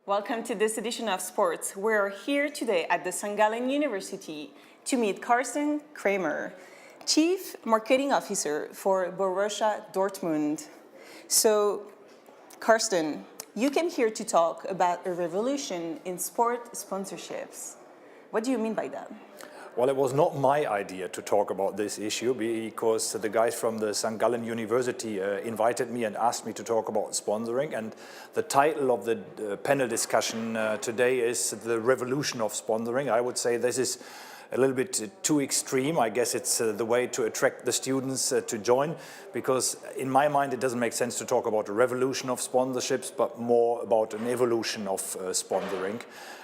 Welcome to this edition of Sports. We're here today at the St. Gallen University to meet Carsten Cramer, Chief Marketing Officer for Borussia Dortmund. So, Carsten, you came here to talk about a revolution in sport sponsorships. What do you mean by that? Well, it was not my idea to talk about this issue because the guys from the St. Gallen University invited me and asked me to talk about sponsoring. And the title of the panel discussion today is The Revolution of Sponsoring. I would say this is a little bit too extreme. I guess it's the way to attract the students to join, because in my mind it doesn't make sense to talk about a revolution of sponsorships, but more about an evolution of sponsoring.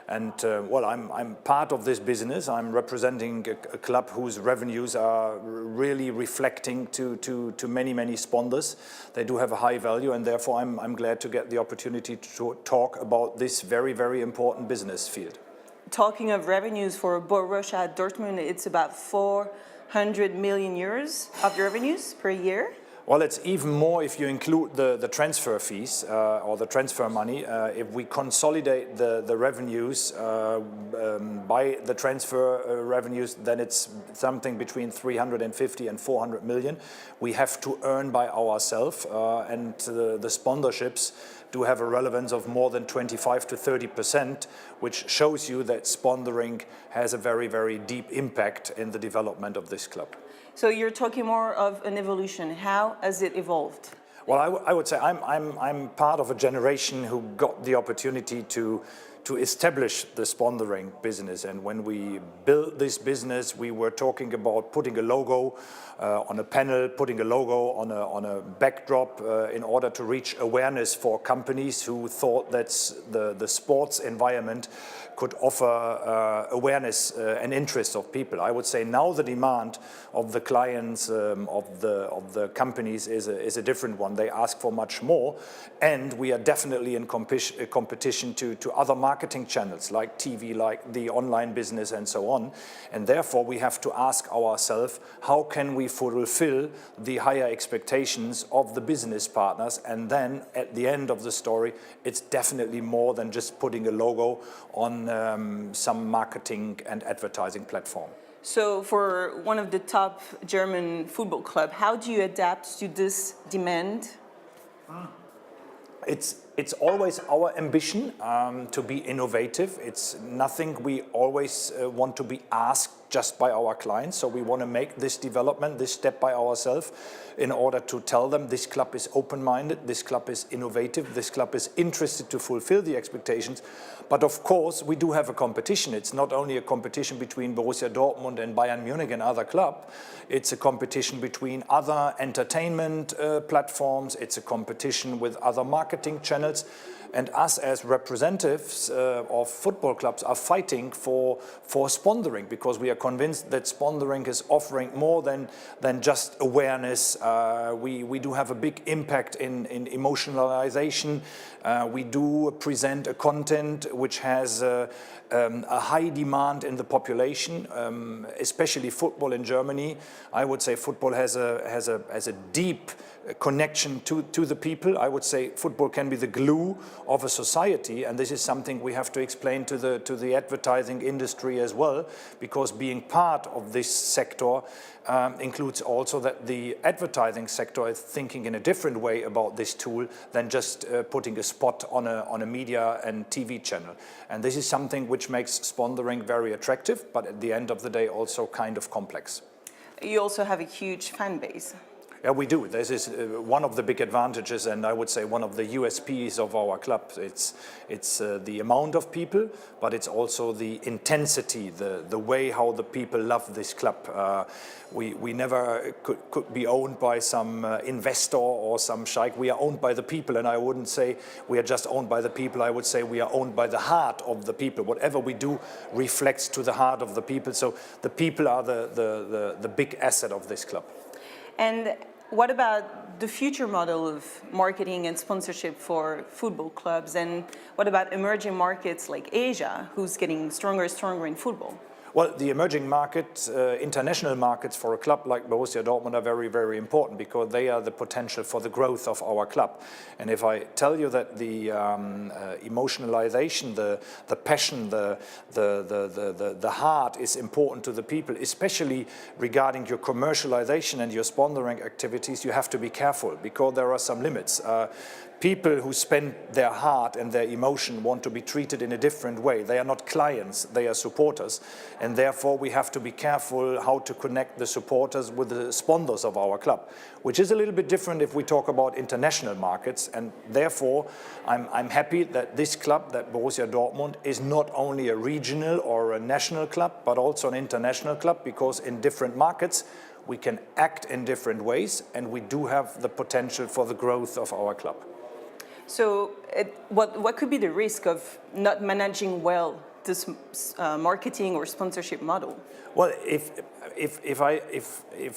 And well, I'm part of this business. I'm representing a club whose revenues are really reflecting to many sponsors. They do have a high value, and therefore I'm glad to get the opportunity to talk about this very important business field. Talking of revenues for Borussia Dortmund, it's about 400 million euros of revenues per year. Well, it's even more if you include the transfer fees or the transfer money. If we consolidate the revenues by the transfer revenues, then it's something between 350 and 400 million we have to earn by ourselves, and the sponsorships do have a relevance of more than 25 to 30%, which shows you that sponsoring has a very deep impact in the development of this club. So you're talking more of an evolution. How has it evolved? Well, I would say I'm part of a generation who got the opportunity to establish the sponsoring business. And when we built this business, we were talking about putting a logo on a panel, putting a logo on a backdrop in order to reach awareness for companies who thought that the sports environment could offer awareness and interest of people. I would say now the demand of the clients, of the companies is a different one. They ask for much more, and we are definitely in competition to other marketing channels like TV, like the online business and so on. And therefore we have to ask ourselves, how can we fulfill the higher expectations of the business partners? And then at the end of the story, it's definitely more than just putting a logo on some marketing and advertising platform. So for one of the top German football clubs, how do you adapt to this demand? It's always our ambition to be innovative. It's nothing we always want to be asked just by our clients. So we want to make this development, this step by ourselves, in order to tell them this club is open-minded, this club is innovative, this club is interested to fulfill the expectations. But of course, we do have a competition. It's not only a competition between Borussia Dortmund and Bayern Munich and other clubs. It's a competition between other entertainment platforms. It's a competition with other marketing channels. And us as representatives of football clubs are fighting for sponsoring, because we are convinced that sponsoring is offering more than just awareness. We do have a big impact in emotionalization. We do present a content which has a high demand in the population, especially football in Germany. I would say football has a deep connection to the people. I would say football can be the glue of a society, and this is something we have to explain to the advertising industry as well, because being part of this sector includes also that the advertising sector is thinking in a different way about this tool than just putting a spot on a media and TV channel. And this is something which makes sponsoring very attractive, but at the end of the day also kind of complex. You also have a huge fan base. Yeah, we do. This is one of the big advantages, and I would say one of the USPs of our club. It's the amount of people, but it's also the intensity, the way how the people love this club. We never could be owned by some investor or some sheikh. We are owned by the people, and I wouldn't say we are just owned by the people. I would say we are owned by the heart of the people. Whatever we do reflects to the heart of the people. So the people are the big asset of this club. And what about the future model of marketing and sponsorship for football clubs? And what about emerging markets like Asia, who's getting stronger and stronger in football? Well, the emerging markets, international markets for a club like Borussia Dortmund are very, very important because they are the potential for the growth of our club. And if I tell you that the emotionalization, the passion, the heart is important to the people, especially regarding your commercialization and your sponsoring activities, you have to be careful because there are some limits. People who spend their heart and their emotion want to be treated in a different way. They are not clients, they are supporters. And therefore we have to be careful how to connect the supporters with the sponsors of our club, which is a little bit different if we talk about international markets. And therefore I'm happy that this club, that Borussia Dortmund, is not only a regional or a national club, but also an international club, because in different markets we can act in different ways and we do have the potential for the growth of our club. So what could be the risk of not managing well this marketing or sponsorship model? Well, if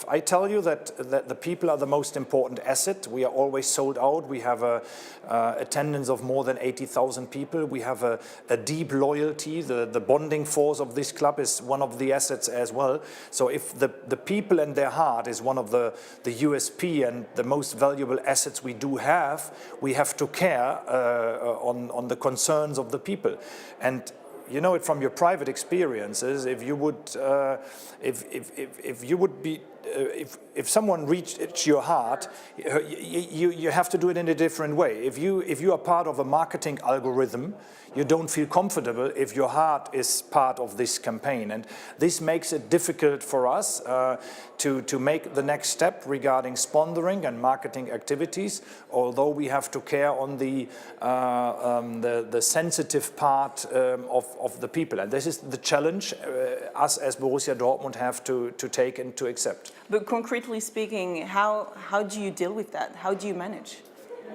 I tell you that the people are the most important asset, we are always sold out. We have a attendance of more than 80,000 people. We have a deep loyalty. The bonding force of this club is one of the assets as well. So if the people and their heart is one of the USP and the most valuable assets we do have, we have to care on the concerns of the people. And you know it from your private experiences. If you would, if someone reached your heart, you have to do it in a different way. If you are part of a marketing algorithm, you don't feel comfortable if your heart is part of this campaign, and this makes it difficult for us to make the next step regarding sponsoring and marketing activities. Although we have to care on the sensitive part of the people, and this is the challenge us as Borussia Dortmund have to take and to accept. But concretely speaking, how do you deal with that? How do you manage?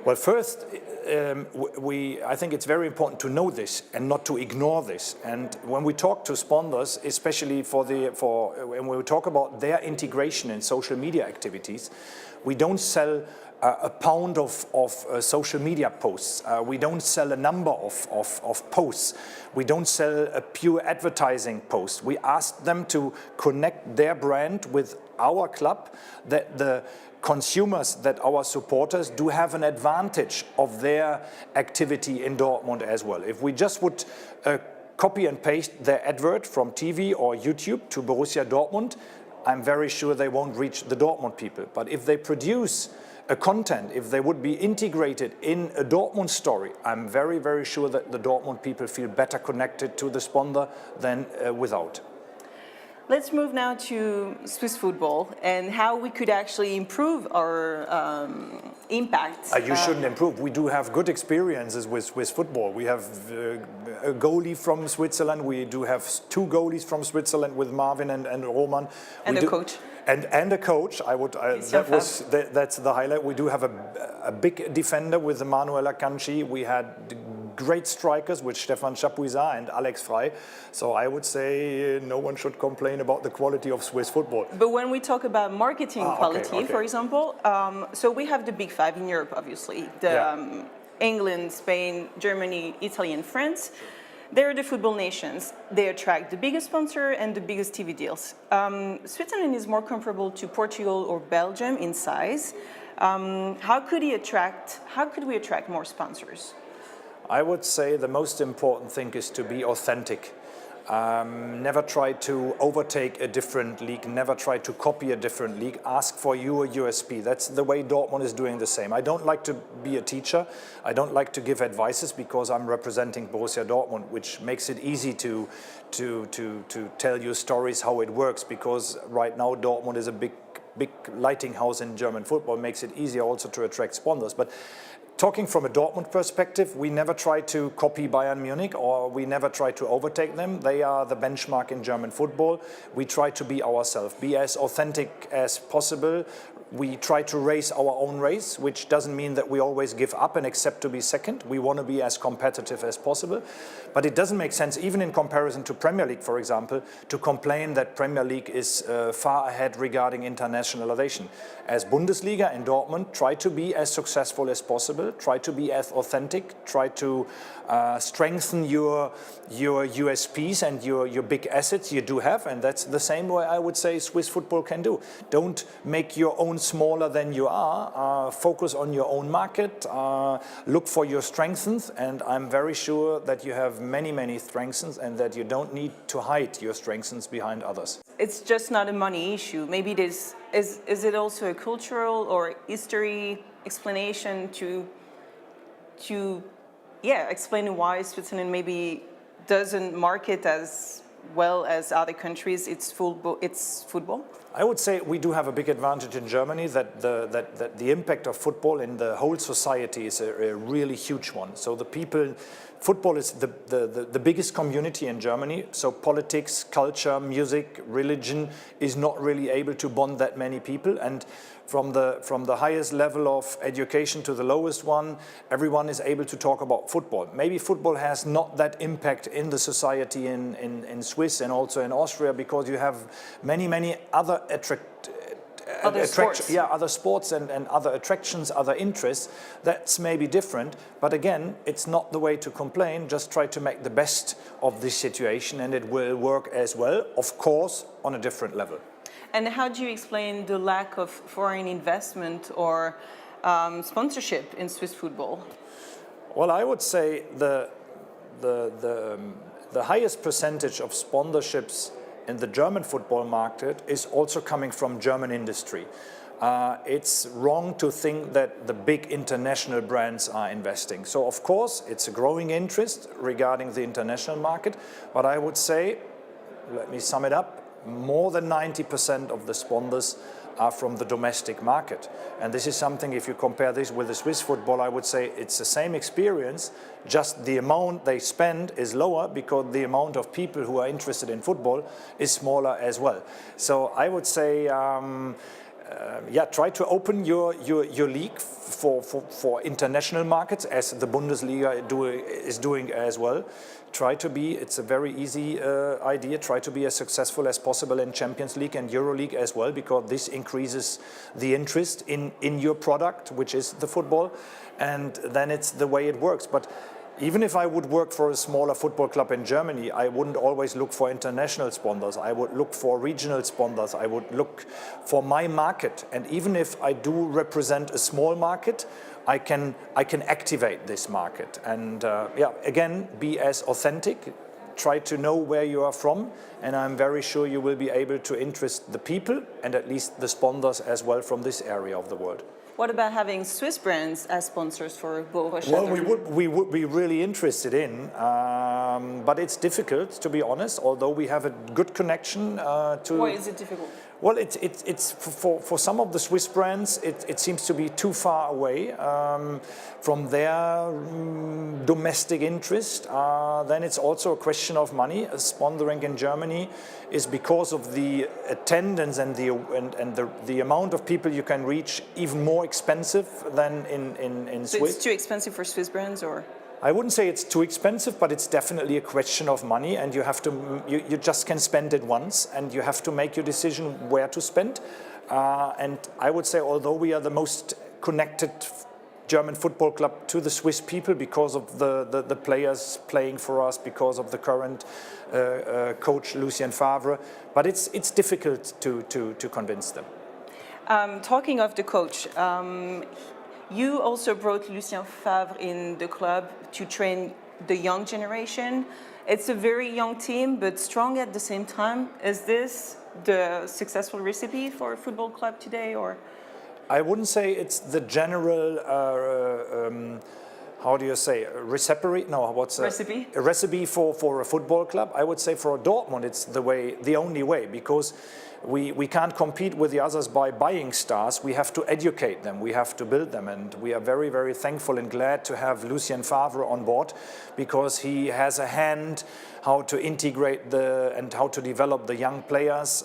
Well, first, I think it's very important to know this and not to ignore this. And when we talk to sponsors, especially when we talk about their integration in social media activities, we don't sell a pound of social media posts. We don't sell a number of posts. We don't sell a pure advertising post. We ask them to connect their brand with our club, that the consumers, that our supporters do have an advantage of their activity in Dortmund as well. If we just would copy and paste their advert from TV or YouTube to Borussia Dortmund, I'm very sure they won't reach the Dortmund people. But if they produce a content, if they would be integrated in a Dortmund story, I'm very, very sure that the Dortmund people feel better connected to the sponsor than without. Let's move now to Swiss football and how we could actually improve our impact. You shouldn't improve. We do have good experiences with Swiss football. We have a goalie from Switzerland. We do have 2 goalies from Switzerland with Marvin and Roman. And a coach. And a coach. That's the highlight. We do have a big defender with Manuel Akanji. We had great strikers with Stefan Chapuisat and Alex Frey. So I would say no one should complain about the quality of Swiss football. But when we talk about marketing quality, for example, so we have the big 5 in Europe, obviously. England, Spain, Germany, Italy, and France. They're the football nations. They attract the biggest sponsor and the biggest TV deals. Switzerland is more comparable to Portugal or Belgium in size. How could we attract more sponsors? I would say the most important thing is to be authentic. Never try to overtake a different league, never try to copy a different league. Ask for your USP. That's the way Dortmund is doing the same. I don't like to be a teacher. I don't like to give advices because I'm representing Borussia Dortmund, which makes it easy to tell you stories how it works, because right now Dortmund is a big lighting house in German football, makes it easier also to attract sponsors. But talking from a Dortmund perspective, we never try to copy Bayern Munich, or we never try to overtake them. They are the benchmark in German football. We try to be ourselves, be as authentic as possible, We try to race our own race, which doesn't mean that we always give up and accept to be second. We want to be as competitive as possible. But it doesn't make sense, even in comparison to Premier League, for example, to complain that Premier League is far ahead regarding internationalization. As Bundesliga in Dortmund, try to be as successful as possible, try to be as authentic, try to strengthen your USPs and your big assets you do have, and that's the same way I would say Swiss football can do. Don't make your own smaller than you are, focus on your own market, look for your strengths, and I'm very sure that you have many strengths and that you don't need to hide your strengths behind others. It's just not a money issue. Maybe it is it also a cultural or history explanation to explain why Switzerland maybe doesn't market as well as other countries its football? I would say we do have a big advantage in Germany that the impact of football in the whole society is a really huge one. So football is the biggest community in Germany. So politics, culture, music, religion is not really able to bond that many people. And from the highest level of education to the lowest one, everyone is able to talk about football. Maybe football has not that impact in the society in Swiss and also in Austria, because you have many other other sports and other attractions, other interests. That's maybe different, but again, it's not the way to complain. Just try to make the best of this situation and it will work as well, of course, on a different level. And how do you explain the lack of foreign investment or sponsorship in Swiss football? Well, I would say the highest percentage of sponsorships in the German football market is also coming from German industry. It's wrong to think that the big international brands are investing. So of course, it's a growing interest regarding the international market, but I would say, let me sum it up, more than 90% of the sponsors are from the domestic market. And this is something, if you compare this with the Swiss football, I would say it's the same experience, just the amount they spend is lower because the amount of people who are interested in football is smaller as well. So I would say, try to open your league for international markets, as the Bundesliga is doing as well. Try to be, it's a very easy idea, try to be as successful as possible in Champions League and Euro League as well, because this increases the interest in your product, which is the football, and then it's the way it works. But even if I would work for a smaller football club in Germany, I wouldn't always look for international sponsors. I would look for regional sponsors. I would look for my market. And even if I do represent a small market, I can activate this market. And again, be as authentic. Try to know where you are from, and I'm very sure you will be able to interest the people and at least the sponsors as well from this area of the world. What about having Swiss brands as sponsors for Borussia? Well, we would be really interested in, but it's difficult, to be honest, although we have a good connection to... Why is it difficult? Well, it's for some of the Swiss brands, it seems to be too far away from their domestic interest. Then it's also a question of money. Sponsoring in Germany is, because of the attendance and the amount of people you can reach, even more expensive than in So Swiss. it's too expensive for Swiss brands, or? I wouldn't say it's too expensive, but it's definitely a question of money, and you just can spend it once, and you have to make your decision where to spend. And I would say, although we are the most connected German football club to the Swiss people because of the players playing for us, because of the current coach Lucien Favre, but it's difficult to convince them. Talking of the coach, you also brought Lucien Favre in the club to train the young generation. It's a very young team, but strong at the same time. Is this the successful recipe for a football club today, or? I wouldn't say it's the general, how do you say, recipe? No, what's Recipe? A recipe for a football club? I would say for Dortmund, it's the only way, because we can't compete with the others by buying stars. We have to educate them, we have to build them, and we are very, very thankful and glad to have Lucien Favre on board, because he has a hand how to integrate and how to develop the young players.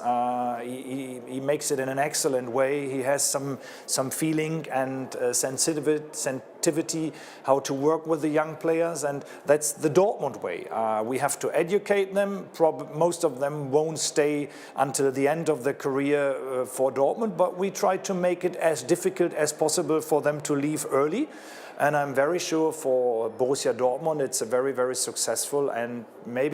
He makes it in an excellent way. He has some feeling and sensitivity how to work with the young players, and that's the Dortmund way. We have to educate them. Most of them won't stay until the end of their career for Dortmund, but we try to make it as difficult as possible for them to leave early. And I'm very sure for Borussia Dortmund it's a very, very successful and maybe